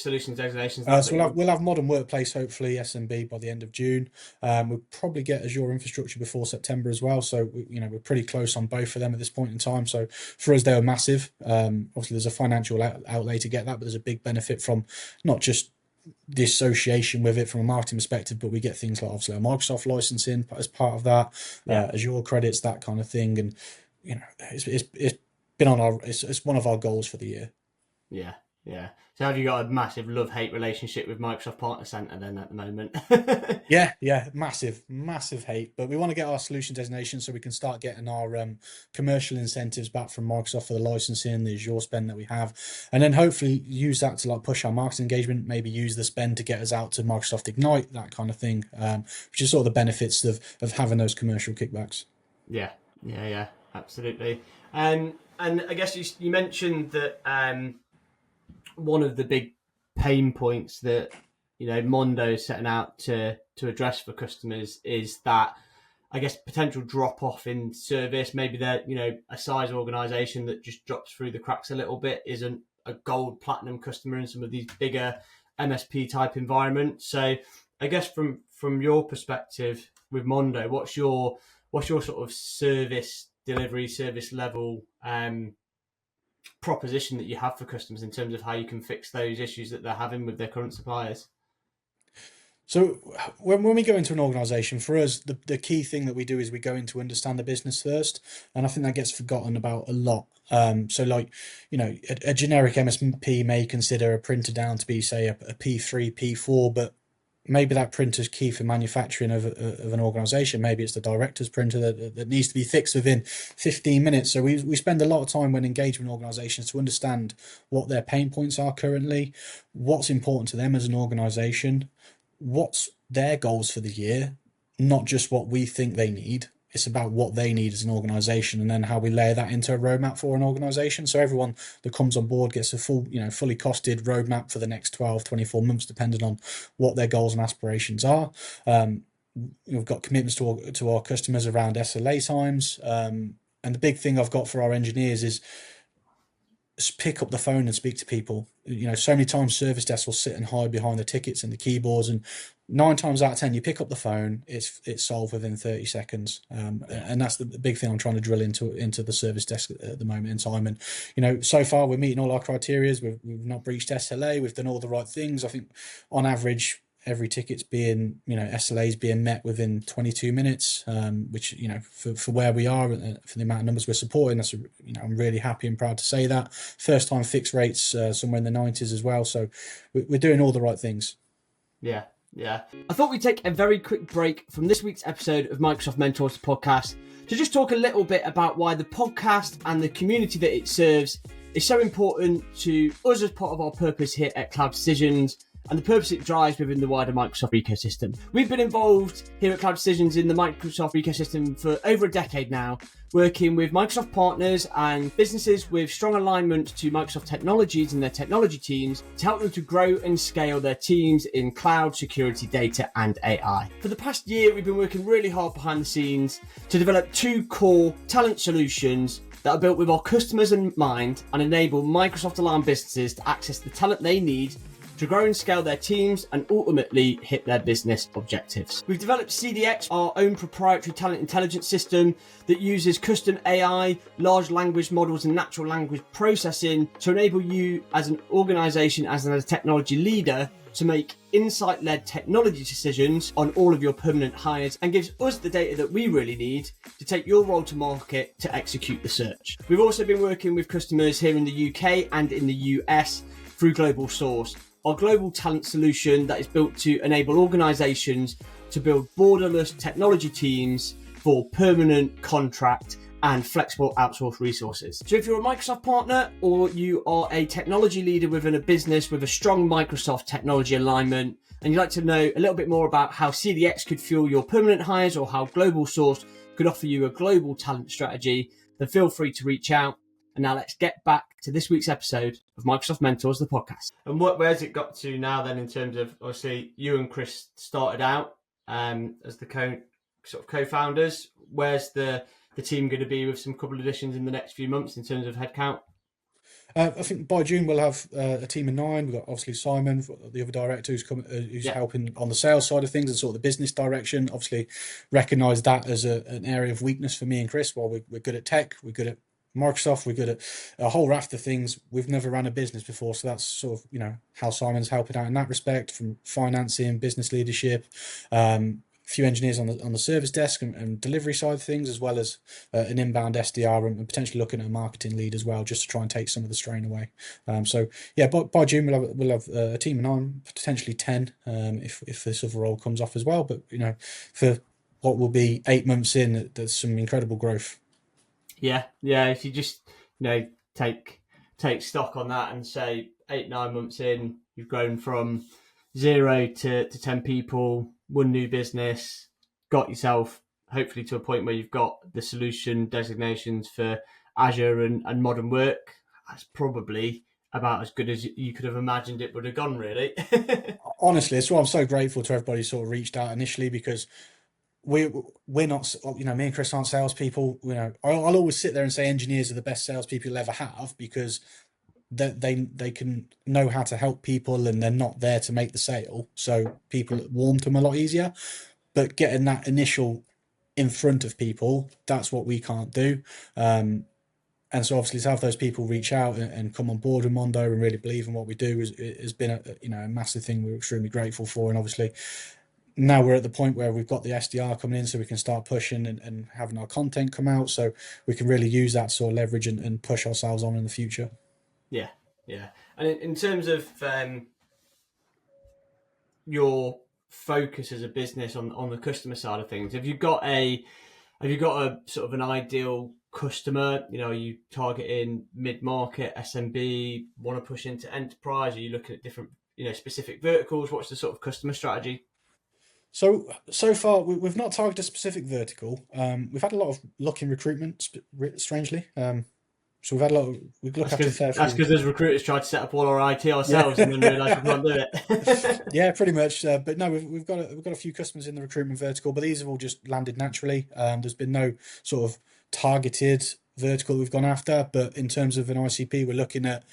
Speaker 2: solutions designations?
Speaker 1: So we'll have modern workplace, hopefully SMB by the end of June. We'll probably get Azure infrastructure before September as well. So we're pretty close on both of them at this point in time. So for us, they were massive. Obviously, there's a financial outlay to get that, but there's a big benefit from not just the association with it from a marketing perspective, but we get things like obviously a Microsoft licensing as part of that, Azure credits, that kind of thing, and it's been on it's one of our goals for the year.
Speaker 2: Yeah. Yeah. So have you got a massive love-hate relationship with Microsoft Partner Center then at the moment?
Speaker 1: Yeah, massive hate. But we want to get our solution designation so we can start getting our commercial incentives back from Microsoft for the licensing, the Azure spend that we have, and then hopefully use that to push our marketing engagement. Maybe use the spend to get us out to Microsoft Ignite, that kind of thing, which is sort of the benefits of having those commercial kickbacks.
Speaker 2: Yeah, absolutely. And I guess you mentioned that. One of the big pain points that Mondo is setting out to address for customers is that, I guess, potential drop off in service. Maybe they're a size organisation that just drops through the cracks a little bit, isn't a gold platinum customer in some of these bigger MSP type environments. So I guess from your perspective with Mondo, what's your sort of service delivery, service level proposition that you have for customers in terms of how you can fix those issues that they're having with their current suppliers?
Speaker 1: So when we go into an organisation, for us, the key thing that we do is we go in to understand the business first, and I think that gets forgotten about a lot. So a generic MSP may consider a printer down to be, say, a P3, P4, but maybe that printer's key for manufacturing of an organisation. Maybe it's the director's printer that needs to be fixed within 15 minutes. So we spend a lot of time when engaging with organisations to understand what their pain points are currently, what's important to them as an organisation, what's their goals for the year, not just what we think they need. It's about what they need as an organisation, and then how we layer that into a roadmap for an organisation. So everyone that comes on board gets a fully costed roadmap for the next 12, 24 months, depending on what their goals and aspirations are. We've got commitments to our customers around SLA times. And the big thing I've got for our engineers is pick up the phone and speak to people. So many times service desks will sit and hide behind the tickets and the keyboards, and 9 times out of 10 you pick up the phone, it's solved within 30 seconds. And that's the big thing I'm trying to drill into the service desk at the moment in time. And so far we're meeting all our criteria. We've not breached SLA, we've done all the right things. I think on average every ticket's being, SLA's being met within 22 minutes, which, for where we are, for the amount of numbers we're supporting, that's, I'm really happy and proud to say that. First time fix rates somewhere in the 90s as well. So we're doing all the right things.
Speaker 2: Yeah. I thought we'd take a very quick break from this week's episode of Microsoft Mentors podcast to just talk a little bit about why the podcast and the community that it serves is so important to us as part of our purpose here at Cloud Decisions, and the purpose it drives within the wider Microsoft ecosystem. We've been involved here at Cloud Decisions in the Microsoft ecosystem for over a decade now, working with Microsoft partners and businesses with strong alignment to Microsoft technologies and their technology teams to help them to grow and scale their teams in cloud, security, data, and AI. For the past year, we've been working really hard behind the scenes to develop 2 core talent solutions that are built with our customers in mind and enable Microsoft-aligned businesses to access the talent they need to grow and scale their teams and ultimately hit their business objectives. We've developed CDX, our own proprietary talent intelligence system that uses custom AI, large language models and natural language processing to enable you as an organisation, as a technology leader, to make insight-led technology decisions on all of your permanent hires, and gives us the data that we really need to take your role to market to execute the search. We've also been working with customers here in the UK and in the US through Global Source, our global talent solution that is built to enable organisations to build borderless technology teams for permanent, contract, and flexible outsourced resources. So if you're a Microsoft partner or you are a technology leader within a business with a strong Microsoft technology alignment, and you'd like to know a little bit more about how CDX could fuel your permanent hires or how Global Source could offer you a global talent strategy, then feel free to reach out. And now let's get back to this week's episode of Microsoft Mentors, the podcast. And where's it got to now then in terms of, obviously, you and Chris started out as the co-founders. Where's the team going to be with some couple of additions in the next few months in terms of headcount?
Speaker 1: I think by June we'll have a team of 9. We've got obviously Simon, the other director, who's helping on the sales side of things and sort of the business direction. Obviously, recognise that as an area of weakness for me and Chris. While we're good at tech, we're good at Microsoft, we're good at a whole raft of things. We've never ran a business before, so that's sort of how Simon's helping out in that respect, from financing, business leadership. A few engineers on the service desk and delivery side of things, as well as an inbound SDR and potentially looking at a marketing lead as well, just to try and take some of the strain away. So yeah, by June we'll have a team of 9, potentially 10, if this other role comes off as well. But for what will be 8 months in, there's some incredible growth.
Speaker 2: Yeah. If you just take stock on that and say 8-9 months in, you've grown from 0 to 10 people, 1 new business, got yourself hopefully to a point where you've got the solution designations for Azure and modern work. That's probably about as good as you could have imagined it would have gone, really.
Speaker 1: Honestly, it's why I'm so grateful to everybody who sort of reached out initially, because we're not, me and Chris aren't salespeople. I'll always sit there and say engineers are the best salespeople you'll ever have, because they can know how to help people and they're not there to make the sale. So people warm to them a lot easier. But getting that initial in front of people, that's what we can't do. And so obviously to have those people reach out and come on board with Mondo and really believe in what we do has been a massive thing we're extremely grateful for. And obviously now we're at the point where we've got the SDR coming in, so we can start pushing and having our content come out, so we can really use that sort of leverage and push ourselves on in the future.
Speaker 2: Yeah. And in terms of your focus as a business on the customer side of things, have you got a sort of an ideal customer? Are you targeting mid-market, SMB, want to push into enterprise? Are you looking at different specific verticals? What's the sort of customer strategy?
Speaker 1: So far, we've not targeted a specific vertical. We've had a lot of luck in recruitment, strangely. So we've had a lot of, we've looked after a fair few.
Speaker 2: That's because those recruiters tried to set up all our IT ourselves and then realised we can't do it.
Speaker 1: Yeah, pretty much. But no, we've got a few customers in the recruitment vertical, but these have all just landed naturally. There's been no sort of targeted vertical we've gone after. But in terms of an ICP, we're looking at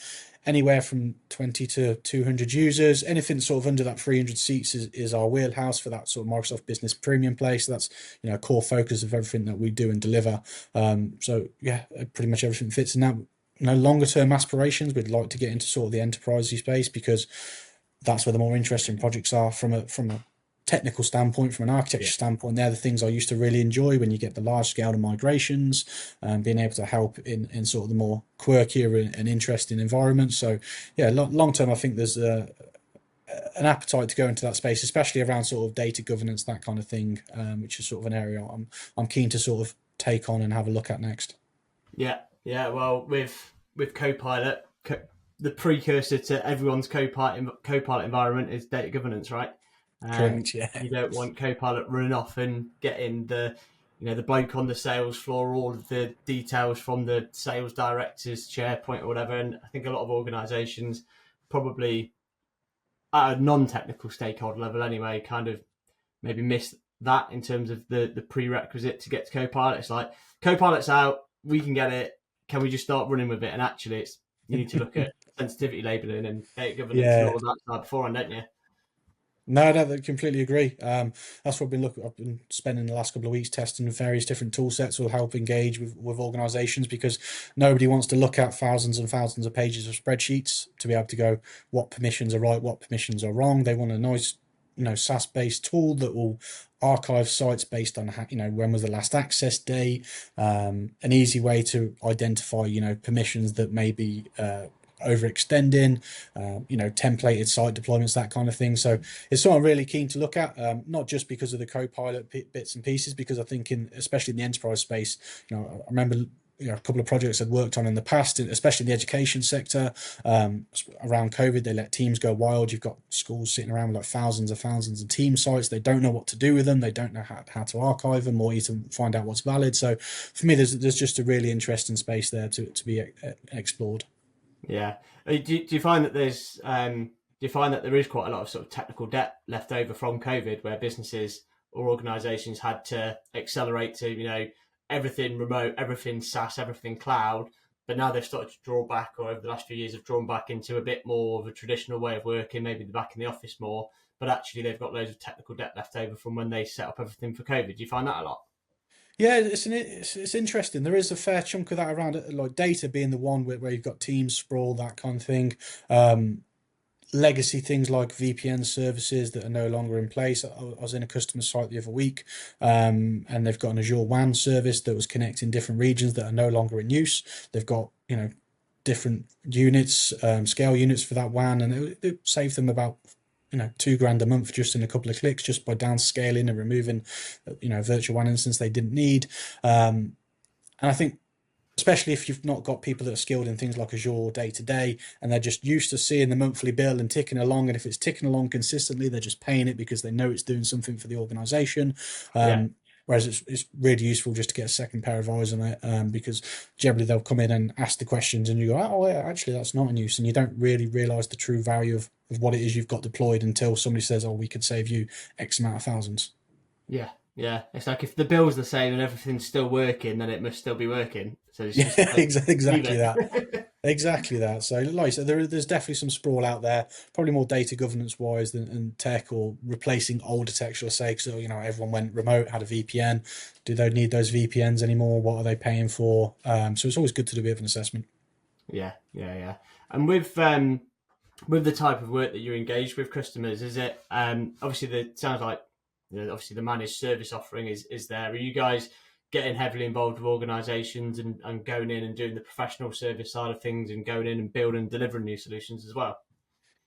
Speaker 1: anywhere from 20 to 200 users. Anything sort of under that 300 seats is our wheelhouse for that sort of Microsoft Business Premium place. So that's a core focus of everything that we do and deliver. So yeah, pretty much everything fits in that. Longer term aspirations, we'd like to get into sort of the enterprisey space, because that's where the more interesting projects are from a technical standpoint, from an architecture standpoint. They're the things I used to really enjoy, when you get the large scale of migrations, being able to help in sort of the more quirkier and interesting environments. So yeah, long term, I think there's an appetite to go into that space, especially around sort of data governance, that kind of thing, which is sort of an area I'm keen to sort of take on and have a look at next.
Speaker 2: Yeah. Well, with Copilot, the precursor to everyone's Copilot environment is data governance, right?
Speaker 1: Correct. Yeah.
Speaker 2: You don't want Copilot running off and getting the bloke on the sales floor all of the details from the sales director's SharePoint or whatever. And I think a lot of organisations, probably at a non-technical stakeholder level anyway, kind of maybe miss that in terms of the prerequisite to get to Copilot. It's like, Copilot's out, we can get it. Can we just start running with it? And actually, you need to look at sensitivity labelling and data governance and all of that side beforehand, don't you?
Speaker 1: No, I completely agree. That's what I've been spending the last couple of weeks testing various different tool sets will help engage with organizations, because nobody wants to look at thousands and thousands of pages of spreadsheets to be able to go, what permissions are right, what permissions are wrong. They want a nice, SaaS-based tool that will archive sites based on, when was the last access date, an easy way to identify, permissions that maybe overextending, templated site deployments, that kind of thing. So it's something I'm really keen to look at, not just because of the Copilot bits and pieces, because I think especially in the enterprise space, I remember a couple of projects I'd worked on in the past, especially in the education sector. Around COVID, they let teams go wild. You've got schools sitting around with like thousands of team sites. They don't know what to do with them. They don't know how to archive them or even find out what's valid. So for me, there's just a really interesting space there to be explored.
Speaker 2: Yeah. Do you find that there is quite a lot of sort of technical debt left over from COVID, where businesses or organisations had to accelerate to everything remote, everything SaaS, everything cloud, but now they've started to draw back, or over the last few years have drawn back into a bit more of a traditional way of working, maybe they're back in the office more, but actually they've got loads of technical debt left over from when they set up everything for COVID. Do you find that a lot?
Speaker 1: Yeah, it's interesting. There is a fair chunk of that around, like data being the one where you've got teams sprawl, that kind of thing. Legacy things like VPN services that are no longer in place. I was in a customer site the other week, and they've got an Azure WAN service that was connecting different regions that are no longer in use. They've got different units, scale units for that WAN, and it saved them about $2,000 a month just in a couple of clicks, just by downscaling and removing virtual WAN instance they didn't need. And I think, especially if you've not got people that are skilled in things like Azure day to day, and they're just used to seeing the monthly bill and ticking along, and if it's ticking along consistently, they're just paying it because they know it's doing something for the organization.
Speaker 2: Yeah.
Speaker 1: Whereas it's really useful just to get a second pair of eyes on it, because generally they'll come in and ask the questions, and you go, oh, yeah, actually, that's not in use. And you don't really realize the true value of what it is you've got deployed until somebody says, oh, we could save you X amount of thousands.
Speaker 2: Yeah, yeah. It's like if the bill's the same and everything's still working, then it must still be working. So it's
Speaker 1: Yeah,
Speaker 2: just like, leave
Speaker 1: exactly that.
Speaker 2: it.
Speaker 1: Exactly that. So, like I said, there's definitely some sprawl out there, probably more data governance wise than tech, or replacing older tech, shall I say. So, everyone went remote, had a VPN. Do they need those VPNs anymore? What are they paying for? So it's always good to do a bit of an assessment.
Speaker 2: Yeah, yeah, yeah. And with the type of work that you're engaged with customers, is it obviously it sounds like obviously the managed service offering is there. Are you guys getting heavily involved with organisations and going in and doing the professional service side of things, and going in and building and delivering new solutions as well?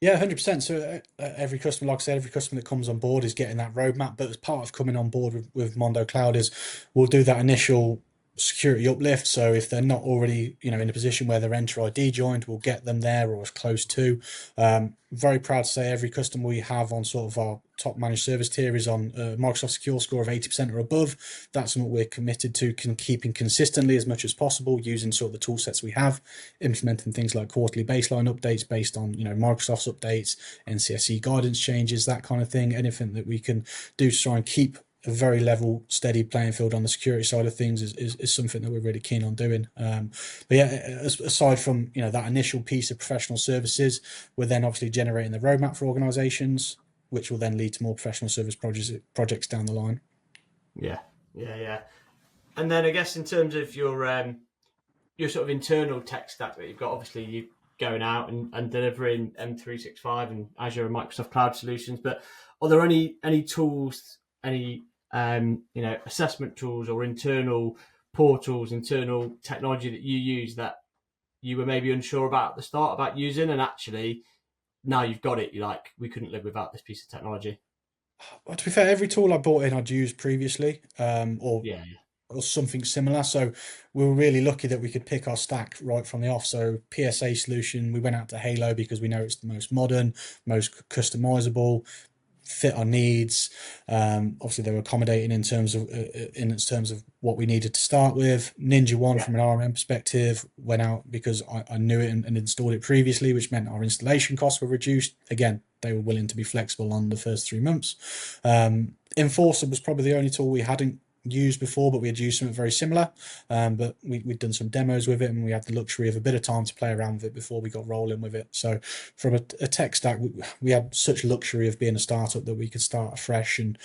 Speaker 1: Yeah, 100%. So every customer, like I said, every customer that comes on board is getting that roadmap. But as part of coming on board with Mondo Cloud is we'll do that initial security uplift. So if they're not already, in a position where they're Enter ID joined, we'll get them there or as close to. Very proud to say every customer we have on sort of our top managed service tier is on a Microsoft Secure score of 80% or above. That's something we're committed to keeping consistently as much as possible, using sort of the tool sets we have, implementing things like quarterly baseline updates based on, Microsoft's updates, NCSE guidance changes, that kind of thing. Anything that we can do to try and keep a very level, steady playing field on the security side of things is something that we're really keen on doing. But yeah, aside from that initial piece of professional services, we're then obviously generating the roadmap for organisations, which will then lead to more professional service projects down the line.
Speaker 2: Yeah, yeah, yeah. And then I guess in terms of your sort of internal tech stack that you've got, obviously you going out and delivering M365 and Azure and Microsoft Cloud solutions, but are there any tools, any assessment tools or internal portals, internal technology that you use that you were maybe unsure about at the start about using, and actually now you've got it, you're like, we couldn't live without this piece of technology?
Speaker 1: Well, to be fair, every tool I bought in I'd used previously,
Speaker 2: Yeah,
Speaker 1: or something similar. So we were really lucky that we could pick our stack right from the off. So PSA solution, we went out to Halo because we know it's the most modern, most customizable, fit our needs. Obviously, they were accommodating in terms of what we needed to start with. Ninja One,
Speaker 2: yeah,
Speaker 1: from an RM perspective, went out because I knew it and installed it previously, which meant our installation costs were reduced. Again, they were willing to be flexible on the first 3 months. Enforcer was probably the only tool we hadn't used before, but we had used something very similar. But we'd done some demos with it, and we had the luxury of a bit of time to play around with it before we got rolling with it. So from a tech stack, we had such luxury of being a startup that we could start afresh and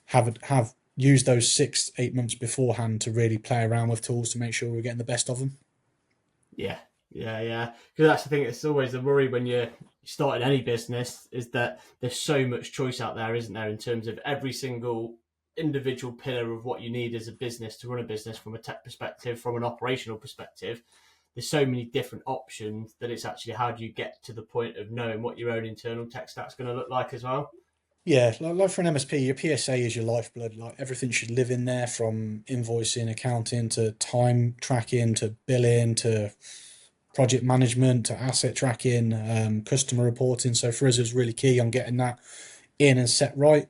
Speaker 1: have used those 6-8 months beforehand to really play around with tools to make sure we're getting the best of them.
Speaker 2: yeah, yeah, yeah. Because that's the thing. It's always the worry when you're starting any business, is that there's so much choice out there, isn't there, in terms of every single individual pillar of what you need as a business to run a business, from a tech perspective, from an operational perspective. there's so many different options that it's actually how do you get to the point of knowing what your own internal tech stack's going to look like as well.
Speaker 1: Yeah, like for an MSP, your PSA is your lifeblood. Like everything should live in there, from invoicing, accounting, to time tracking, to billing, to project management, to asset tracking, customer reporting. So for us, it's really key on getting that in and set right.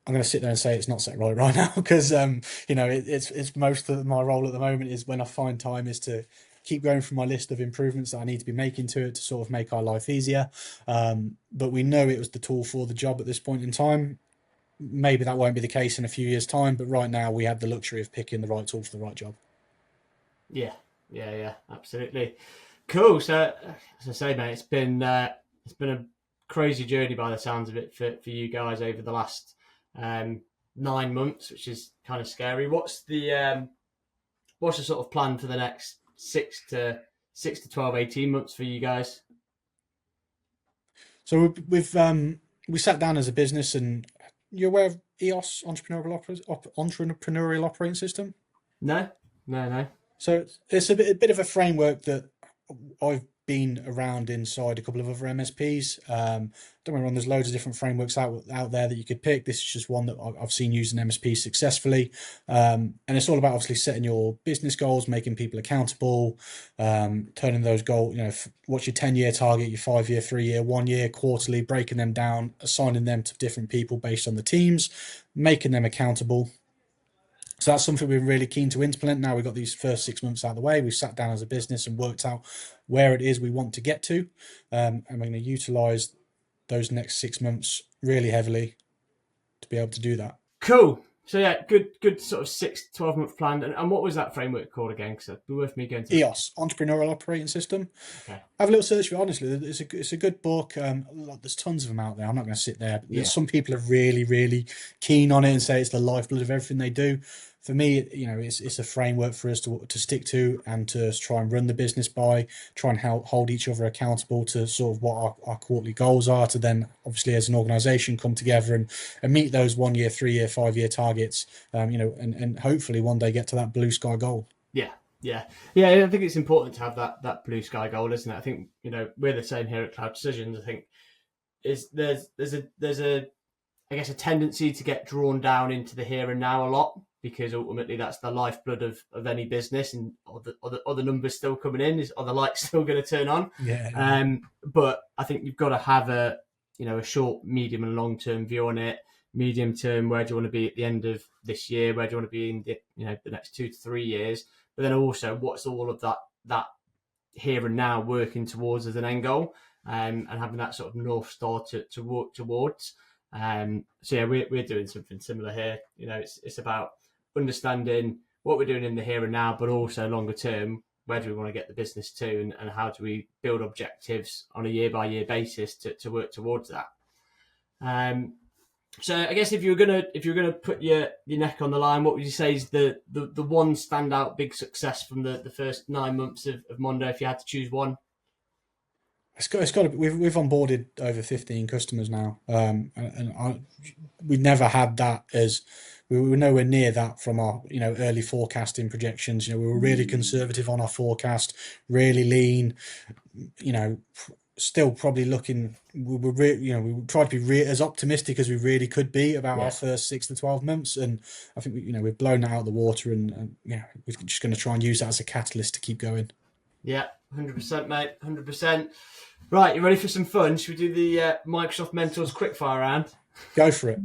Speaker 1: I'm going to sit there and say it's not set right now because it's most of my role at the moment is, when I find time, is to keep going through my list of improvements that I need to be making to it to sort of make our life easier. But we know it was the tool for the job at this point in time. Maybe that won't be the case in a few years' time, but right now we have the luxury of picking the right tool for the right job.
Speaker 2: Yeah, absolutely. Cool. So, as I say, mate, it's been a crazy journey by the sounds of it for you guys over the last 9 months, which is kind of scary. What's the sort of plan for the next 6 to 12, 18 months for you guys?
Speaker 1: So we sat down as a business, and you're aware of EOS, entrepreneurial operating system.
Speaker 2: No.
Speaker 1: So it's a bit of a framework that I've been around inside a couple of other MSPs. Don't get me wrong, there's loads of different frameworks out there that you could pick. This is just one that I've seen used in MSPs successfully. And it's all about obviously setting your business goals, making people accountable, turning those goals, what's your 10-year target, your 5-year, 3-year, 1 year, quarterly, breaking them down, assigning them to different people based on the teams, making them accountable. So that's something we're really keen to implement. Now we've got these first 6 months out of the way. We've sat down as a business and worked out where it is we want to get to. And we're going to utilise those next 6 months really heavily to be able to do that.
Speaker 2: Cool. So yeah, good sort of 6 to 12 month plan. And what was that framework called again? Because it'd be worth me going to
Speaker 1: EOS, Entrepreneurial Operating System.
Speaker 2: Okay.
Speaker 1: Have a little search for it. Honestly, it's a good book. There's tons of them out there. I'm not going to sit there. But some people are really, really keen on it and say it's the lifeblood of everything they do. For me, it's a framework for us to stick to and to try and run the business by, try and hold each other accountable to sort of what our quarterly goals are, to then obviously as an organisation come together and meet those 1 year, 3 year, 5 year targets, and hopefully one day get to that blue sky goal.
Speaker 2: Yeah. I think it's important to have that blue sky goal, isn't it? I think we're the same here at Cloud Decisions. I think there's a I guess a tendency to get drawn down into the here and now a lot, because ultimately that's the lifeblood of any business, and are the numbers still coming in? Are the lights still going to turn on?
Speaker 1: Yeah.
Speaker 2: But I think you've got to have a short, medium, and long term view on it. Medium term, where do you want to be at the end of this year? Where do you want to be in the next 2 to 3 years? But then also, what's all of that here and now working towards as an end goal, and having that sort of north star to work towards. So yeah, we're doing something similar here. It's about understanding what we're doing in the here and now, but also longer term, where do we want to get the business to, and how do we build objectives on a year by year basis to work towards that. So I guess if you're gonna put your neck on the line, what would you say is the one standout big success from the first 9 months of Mondo, if you had to choose one?
Speaker 1: It's got to be, we've onboarded over 15 customers now, we never had that. We were nowhere near that from our early forecasting projections. We were really conservative on our forecast, really lean. Still probably looking. We tried to be as optimistic as we really could be about our first 6 to 12 months, and I think we've blown that out of the water, and we're just going to try and use that as a catalyst to keep going.
Speaker 2: Yeah, 100%, mate, 100%. Right, you ready for some fun? Should we do the Microsoft Mentors quickfire round?
Speaker 1: Go for it.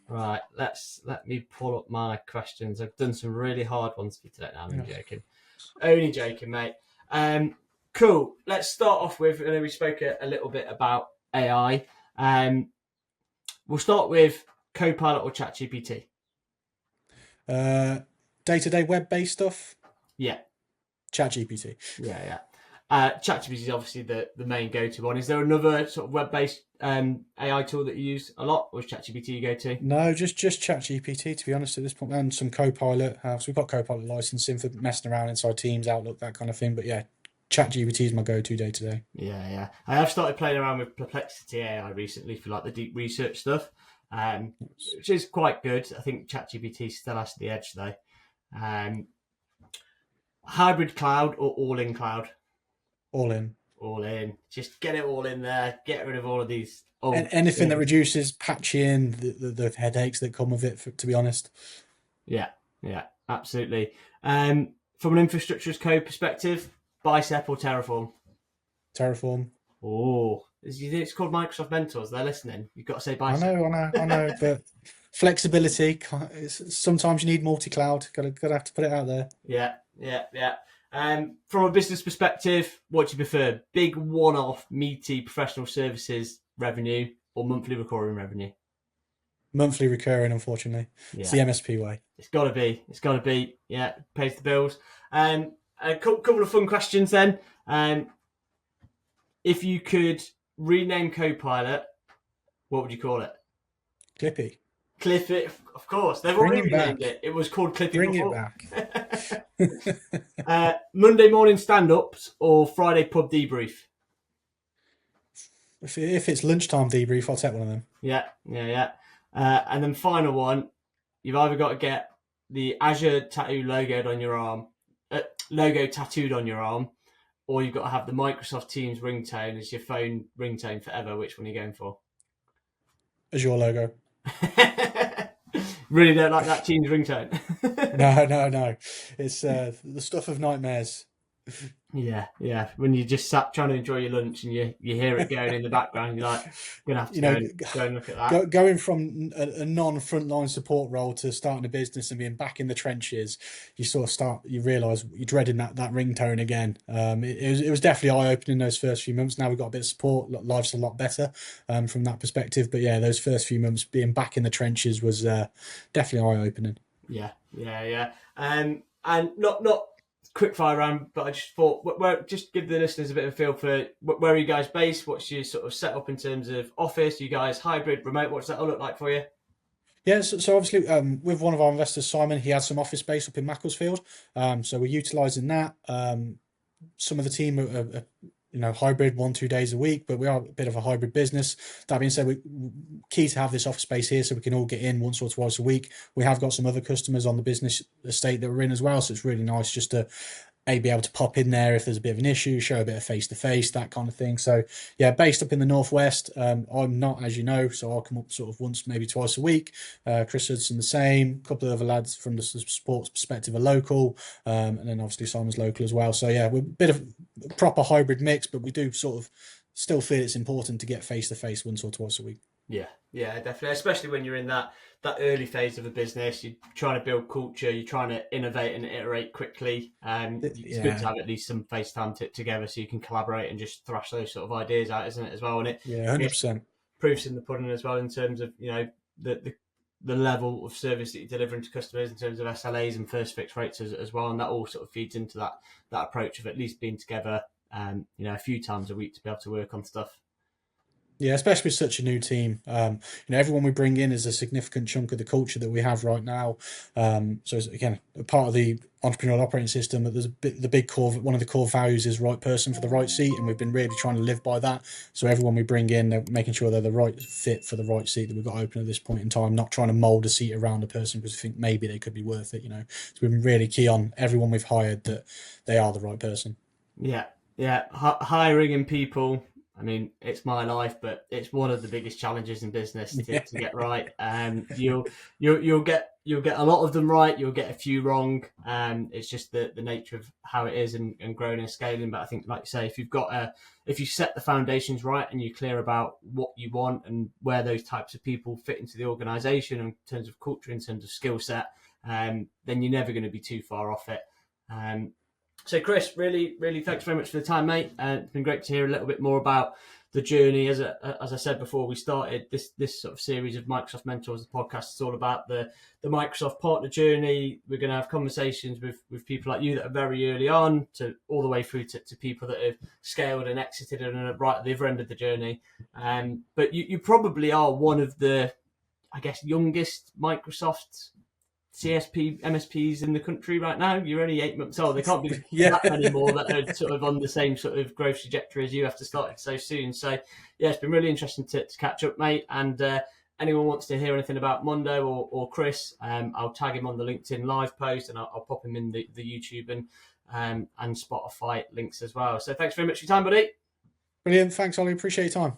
Speaker 2: Right, let me pull up my questions. I've done some really hard ones for you today. I'm only joking, mate. Cool. Let's start off with, I know we spoke a little bit about AI. We'll start with Copilot or ChatGPT.
Speaker 1: Day-to-day web-based stuff.
Speaker 2: Yeah.
Speaker 1: ChatGPT.
Speaker 2: Yeah. ChatGPT is obviously the main go-to one. Is there another sort of web-based AI tool that you use a lot, or is ChatGPT you go to?
Speaker 1: No, just ChatGPT, to be honest, at this point, and some Copilot. So we've got Copilot licensing for messing around inside Teams, Outlook, that kind of thing. But yeah, ChatGPT is my go-to day-to-day.
Speaker 2: Yeah. I have started playing around with Perplexity AI recently for like the deep research stuff, which is quite good. I think ChatGPT still has the edge though. hybrid cloud or all in cloud?
Speaker 1: All in.
Speaker 2: All in. Just get it all in there. Get rid of all of these old.
Speaker 1: Anything that reduces patching, the headaches that come with it, to be honest.
Speaker 2: Yeah, absolutely. From an infrastructure as code perspective, Bicep or Terraform?
Speaker 1: Terraform.
Speaker 2: Oh, it's called Microsoft Mentors. They're listening. You've got to say Bicep.
Speaker 1: I know, but flexibility. Sometimes you need multi-cloud. Gotta have to put it out there.
Speaker 2: Yeah. From a business perspective, what do you prefer? Big one-off, meaty professional services revenue or monthly recurring revenue?
Speaker 1: Monthly recurring, unfortunately.
Speaker 2: Yeah.
Speaker 1: It's the MSP way.
Speaker 2: It's got to be. Yeah, pays the bills. A couple of fun questions then. If you could rename Copilot, what would you call it?
Speaker 1: Clippy.
Speaker 2: Clippy, of course. They've already renamed it. It was called Clippy before.
Speaker 1: Bring it
Speaker 2: back. Monday morning stand-ups or Friday pub debrief?
Speaker 1: If it's lunchtime debrief, I'll take one of them.
Speaker 2: Yeah. And then final one, you've either got to get the Azure tattoo logo tattooed on your arm, or you've got to have the Microsoft Teams ringtone as your phone ringtone forever. Which one are you going for?
Speaker 1: Azure logo.
Speaker 2: Really don't like that Teams ringtone.
Speaker 1: No. It's the stuff of nightmares.
Speaker 2: Yeah. When you just sat trying to enjoy your lunch and you hear it going in the background, you're like, gonna have to go and look at that.
Speaker 1: Going from a non-frontline support role to starting a business and being back in the trenches, you realise you're dreading that ringtone again. It was definitely eye-opening those first few months. Now we've got a bit of support, life's a lot better from that perspective. But yeah, those first few months being back in the trenches was definitely eye-opening.
Speaker 2: Yeah. And not quick fire round, but I just thought, just give the listeners a bit of a feel for where are you guys based? What's your sort of setup in terms of office? You guys hybrid, remote? What's that all look like for you?
Speaker 1: Yeah, so obviously with one of our investors, Simon, he has some office space up in Macclesfield, so we're utilising that. Some of the team are hybrid 1-2 days a week, but we are a bit of a hybrid business. That being said, we're key to have this office space here so we can all get in once or twice a week. We have got some other customers on the business estate that we're in as well, so it's really nice just to be able to pop in there if there's a bit of an issue, show a bit of face-to-face, that kind of thing. So yeah, based up in the northwest. I'm not, as you know, so I'll come up sort of once, maybe twice a week. Chris Hudson the same. A couple of other lads from the sports perspective are local, and then obviously Simon's local as well. So yeah, we're a bit of a proper hybrid mix, but we do sort of still feel it's important to get face-to-face once or twice a week.
Speaker 2: Yeah, definitely. Especially when you're in that early phase of a business, you're trying to build culture, you're trying to innovate and iterate quickly. It's good to have at least some face time together so you can collaborate and just thrash those sort of ideas out, isn't it, as well? And it
Speaker 1: 100%.
Speaker 2: Proofs in the pudding as well in terms of the level of service that you're delivering to customers in terms of SLAs and first fix rates as well, and that all sort of feeds into that approach of at least being together a few times a week to be able to work on stuff.
Speaker 1: Yeah, especially with such a new team. Everyone we bring in is a significant chunk of the culture that we have right now. So again, a part of the entrepreneurial operating system, there's the big core. One of the core values is right person for the right seat, and we've been really trying to live by that. So everyone we bring in, they're making sure they're the right fit for the right seat that we've got open at this point in time. Not trying to mould a seat around a person because we think maybe they could be worth it. So we've been really key on everyone we've hired that they are the right person.
Speaker 2: Yeah. Hiring in people. I mean, it's my life, but it's one of the biggest challenges in business to get right. You'll get a lot of them right. You'll get a few wrong. It's just the nature of how it is and growing and scaling. But I think, like you say, if you set the foundations right and you're clear about what you want and where those types of people fit into the organisation in terms of culture, in terms of skill set, then you're never going to be too far off it. So, Chris, really, really thanks very much for the time, mate. It's been great to hear a little bit more about the journey. As I said before we started, this sort of series of Microsoft Mentors, the podcast, is all about the Microsoft partner journey. We're going to have conversations with people like you that are very early on to all the way through to people that have scaled and exited and are right at the other end of the journey. But you probably are one of the, I guess, youngest Microsoft CSP MSPs in the country right now. You're only 8 months old. There can't be that many more that are sort of on the same sort of growth trajectory as you after starting so soon. So yeah, it's been really interesting to catch up, mate. And anyone wants to hear anything about Mondo or Chris, I'll tag him on the LinkedIn live post and I'll pop him in the YouTube. And and Spotify links as well. So thanks very much for your time, buddy.
Speaker 1: Brilliant. Thanks, Ollie. Appreciate your time.